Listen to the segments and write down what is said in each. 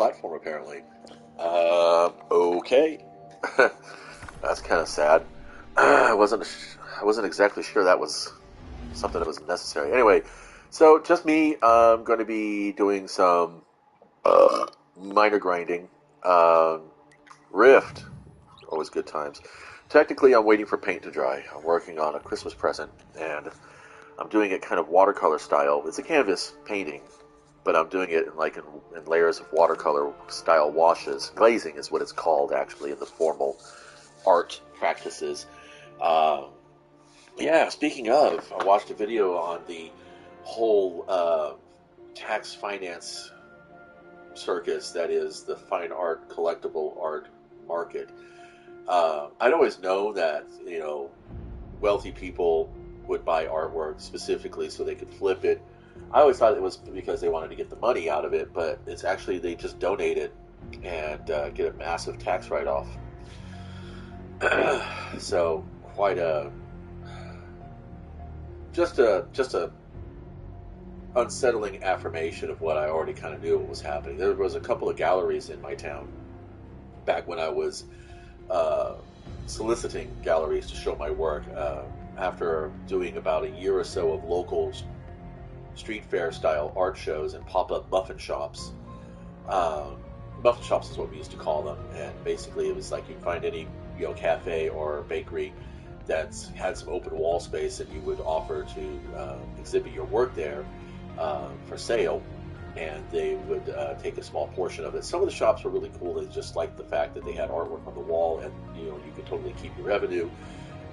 platform, apparently. Okay. That's kind of sad. I wasn't exactly sure that was something that was necessary. Anyway, so just me. I'm going to be doing some minor grinding. Um, Rift, always good times. Technically, I'm waiting for paint to dry. I'm working on a Christmas present, and I'm doing it kind of watercolor style. It's a canvas painting, but I'm doing it in layers of watercolor style washes. Glazing is what it's called, actually, in the formal art practices. Um, yeah, speaking of, I watched a video on the whole tax finance circus that is the fine art, collectible art market. I'd always known that, wealthy people would buy artwork specifically so they could flip it. I always thought it was because they wanted to get the money out of it, but it's actually they just donate it and get a massive tax write-off. So quite a just a unsettling affirmation of what I already kind of knew what was happening. There was a couple of galleries in my town back when I was uh, soliciting galleries to show my work. After doing about a year or so of local street fair style art shows and pop up muffin shops. Um, Muffin shops is what we used to call them, and basically it was like you'd find any cafe or bakery that's had some open wall space, and you would offer to exhibit your work there for sale, and they would take a small portion of it. Some of the shops were really cool. They just liked the fact that they had artwork on the wall, and you could totally keep your revenue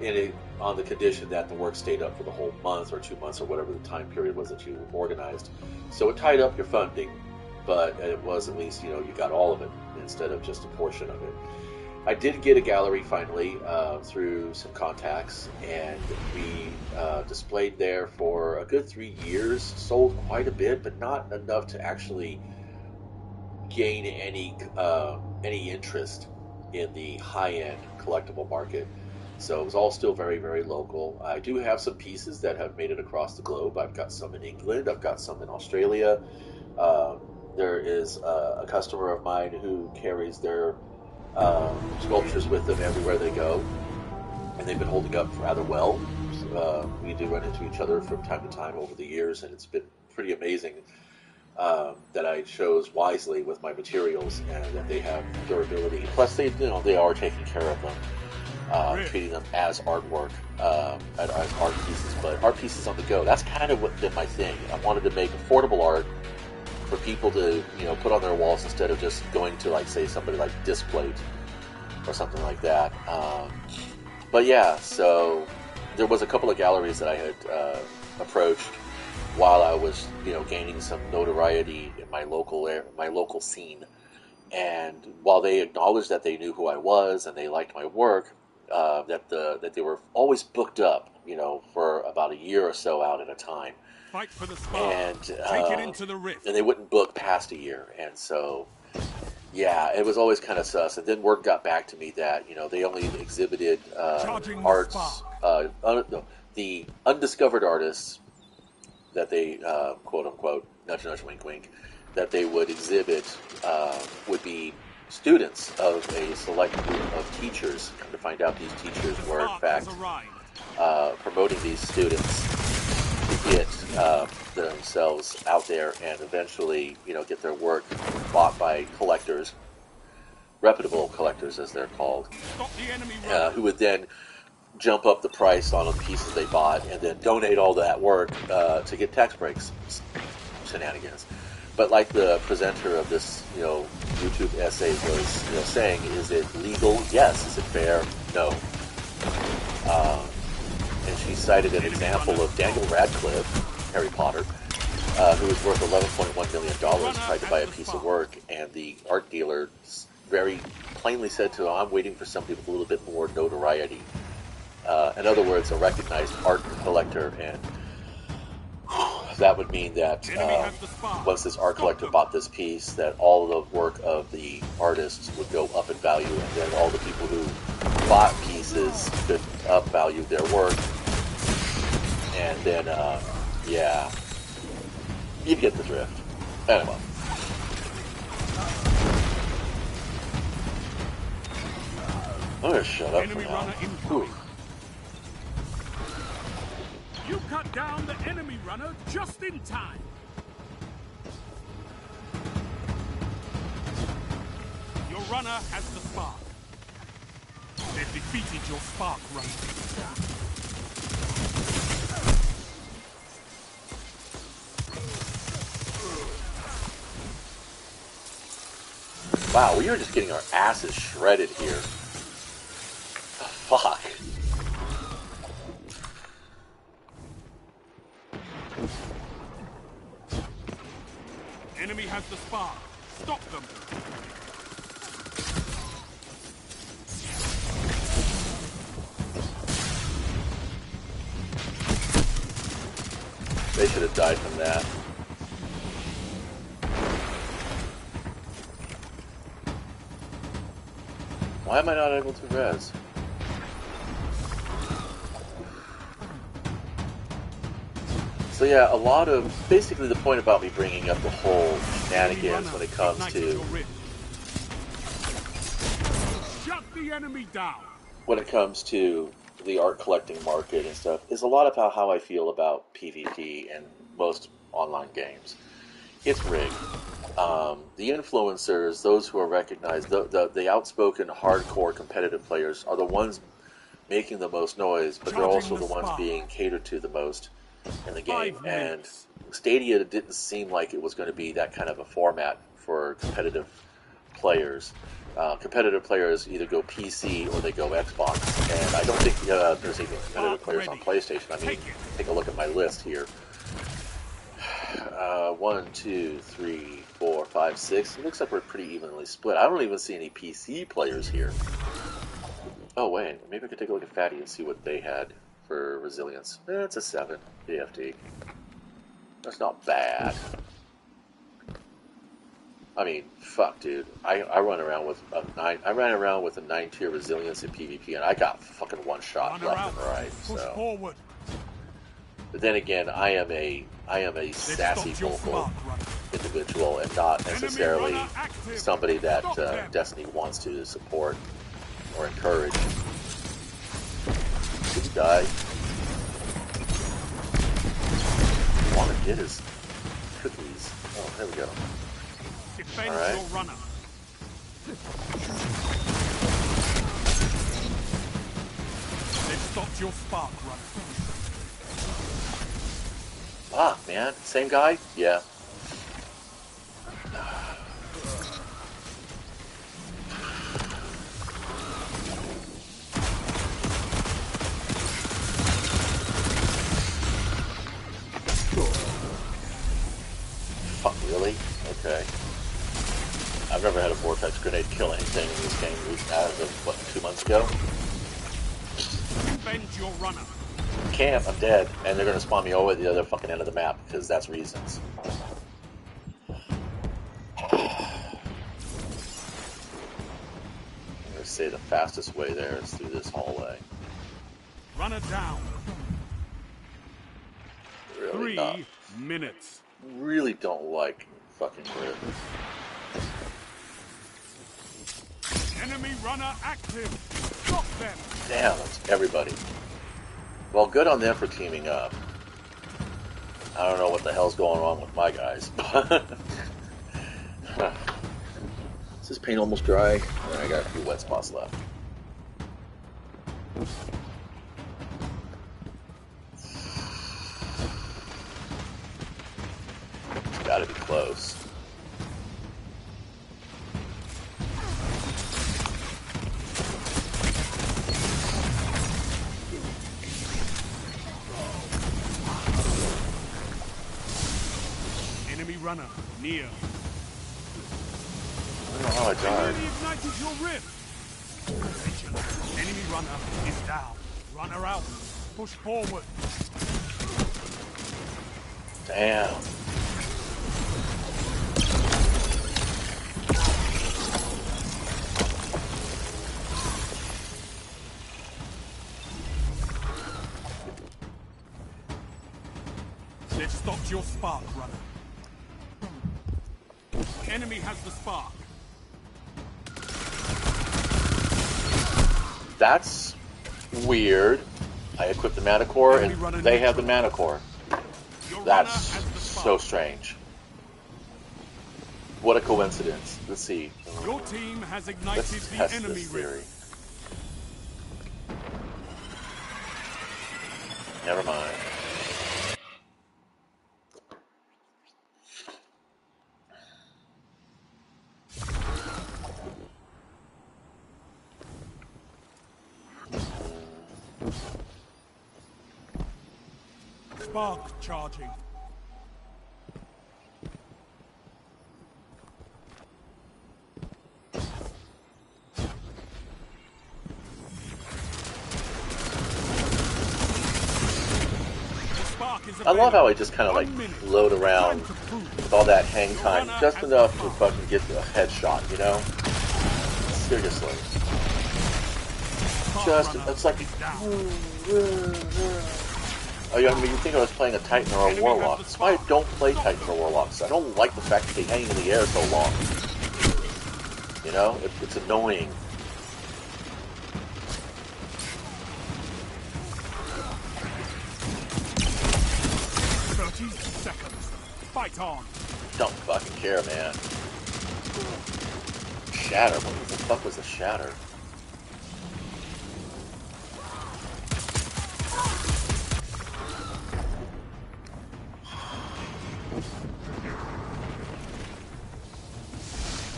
in it on the condition that the work stayed up for the whole month or 2 months or whatever the time period was that you organized. So it tied up your funding, but it was at least you got all of it instead of just a portion of it. I did get a gallery finally through some contacts, and we displayed there for a good 3 years. Sold quite a bit, but not enough to actually gain any interest in the high-end collectible market. So it was all still very, very local. I do have some pieces that have made it across the globe. I've got some in England. I've got some in Australia. Um, there is a customer of mine who carries their sculptures with them everywhere they go, and they've been holding up rather well. We do run into each other from time to time over the years, and it's been pretty amazing that I chose wisely with my materials and that they have durability. Plus, they are taking care of them, treating them as artwork, as art pieces, but art pieces on the go. That's kind of what been my thing. I wanted to make affordable art for people to put on their walls instead of just going to say somebody like Displate or something like that. But yeah, so there was a couple of galleries that I had approached while I was gaining some notoriety in my local scene, and while they acknowledged that they knew who I was and they liked my work, that they were always booked up for about a year or so out at a time. Fight for the spark. And Take it into the rift. and they wouldn't book past a year, and so yeah, it was always kind of sus. And then word got back to me that they only exhibited arts, no, the undiscovered artists that they quote unquote nudge nudge wink wink that they would exhibit would be students of a select group of teachers. Come to find out, these teachers were in fact promoting these students to get themselves out there and eventually, get their work bought by collectors, reputable collectors as they're called, who would then jump up the price on the pieces they bought and then donate all that work to get tax breaks. Shenanigans. But like the presenter of this, YouTube essay was, saying, is it legal? Yes. Is it fair? No. And she cited an example of Daniel Radcliffe, Harry Potter, who was worth $11.1 million, tried to buy a piece of work, and the art dealer very plainly said to him, I'm waiting for somebody with a little bit more notoriety. In other words, a recognized art collector, and that would mean that once this art collector bought this piece, that all the work of the artists would go up in value, and then all the people who bought pieces could upvalue their work. And then, yeah, you get the drift. Anyway. I'm gonna shut up Enemy for now. runner incoming. You cut down the enemy runner just in time. Your runner has the spark. They've defeated your spark runner. Wow, we are just getting our asses shredded here. Fuck. Enemy has the spark. Stop them. They should have died from that. Why am I not able to res? So yeah, a lot of, basically the point about me bringing up the whole shenanigans when it comes to, Shut the enemy down. when it comes to the art collecting market and stuff, is a lot about how I feel about PvP and most online games. It's rigged. The influencers, those who are recognized, the outspoken, hardcore competitive players are the ones making the most noise, but they're also the ones being catered to the most in the game. And Stadia didn't seem like it was going to be that kind of a format for competitive players. Competitive players either go PC or they go Xbox, and I don't think there's even competitive players on PlayStation. I mean, take a look at my list here. 1, 2, 3, 4, 5, 6. It looks like we're pretty evenly split. I don't even see any PC players here. Oh wait, maybe I could take a look at Fatty and see what they had for resilience. It's a 7 DFT. That's not bad. I mean, fuck, dude. I run around with a 9. I ran around with a 9-tier resilience in PvP, and I got fucking one shot left and right. So. But then again, I am a sassy, vocal individual, and not necessarily somebody that Destiny wants to support or encourage. Did he die? I want to get his cookies. Oh, there we go. Defend your runner. They've stopped your spark runner. Ah, man. Same guy? Yeah. Fuck, really? Okay. I've never had a vortex grenade kill anything in this game as of, what, 2 months ago? Defend your runner. Can't, I'm dead, and they're gonna spawn me over at the other fucking end of the map, because that's reasons. I'm gonna say the fastest way there is through this hallway. Runner down. Really 3 minutes. Really don't like fucking Grid. Enemy runner active. Stop them. Damn, that's everybody. Well, good on them for teaming up. I don't know what the hell's going on with my guys. Is this paint almost dry? I got a few wet spots left. It's gotta be close. Runner near. I don't know how I died. Enemy ignited your rift. Enemy runner is down. Runner out. Push forward. Damn. They've stopped your spark, runner. Enemy has the spark. That's weird. I equipped the mana core, and they have the mana core. That's so strange. What a coincidence. Let's see. Your team has ignited Let's the test enemy this theory. Never mind. Spark charging. I love how I just kind of like float around with all that hang time, just enough to fucking get a headshot, you know? Seriously. Just, it's like... Oh, yeah, I mean, you think I was playing a Titan or a Warlock. That's why I don't play Titans or Warlocks. I don't like the fact that they hang in the air so long. You know? It's annoying. Fight on. Don't fucking care, man. Shatter? What the fuck was a shatter?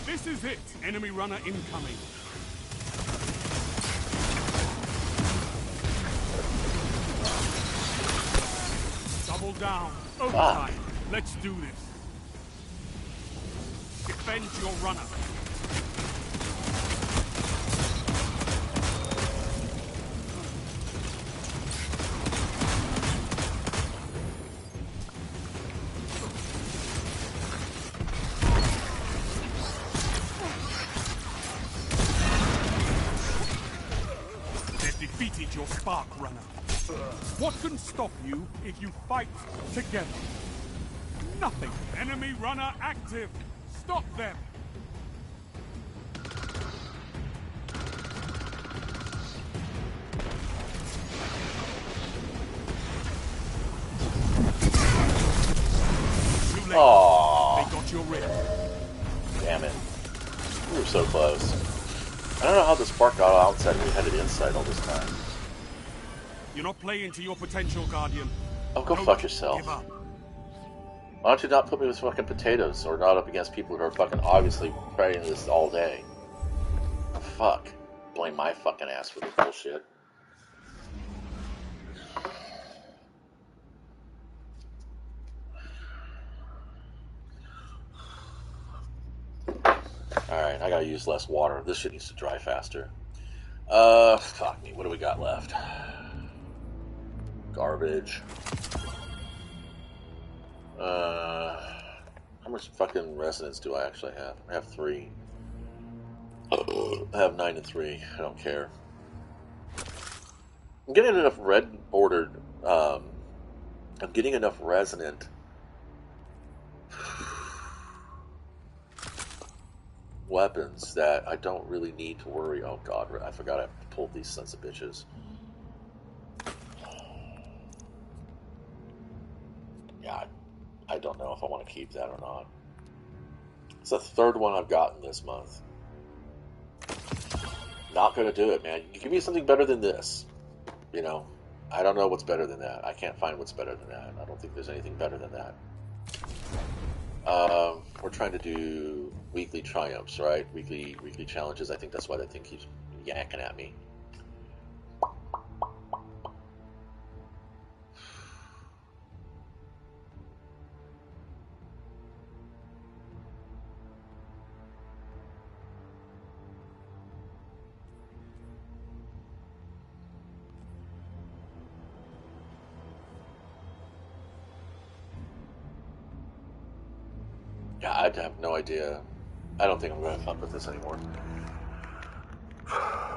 This is it. Enemy runner incoming. Double down. Overtime. Let's do this. Defend your runner. They've defeated your Spark runner. What can stop you if you fight together? Nothing. Enemy runner active. Stop them. Aww. They got your ring. Damn it. We were so close. I don't know how the spark got outside and we headed inside all this time. You're not playing to your potential, Guardian. Oh, go fuck yourself. Give up. Why don't you not put me with fucking potatoes, or not up against people who are fucking obviously fighting this all day? Fuck. Blame my fucking ass for the bullshit. Alright, I gotta use less water. This shit needs to dry faster. Fuck me. What do we got left? Garbage. How much fucking resonance do I actually have? I have 3. I have 9 and 3. I don't care. I'm getting enough red bordered. I'm getting enough resonant weapons that I don't really need to worry. Oh god, I forgot I pulled these sons of bitches. Yeah, I don't know if I want to keep that or not. It's the 3rd one I've gotten this month. Not gonna do it, man. You give me something better than this. You know, I don't know what's better than that. I can't find what's better than that. I don't think there's anything better than that. We're trying to do weekly triumphs, right? Weekly challenges. I think that's why that thing keeps yanking at me. Yeah, I have no idea. I don't think I'm going to fuck with this anymore.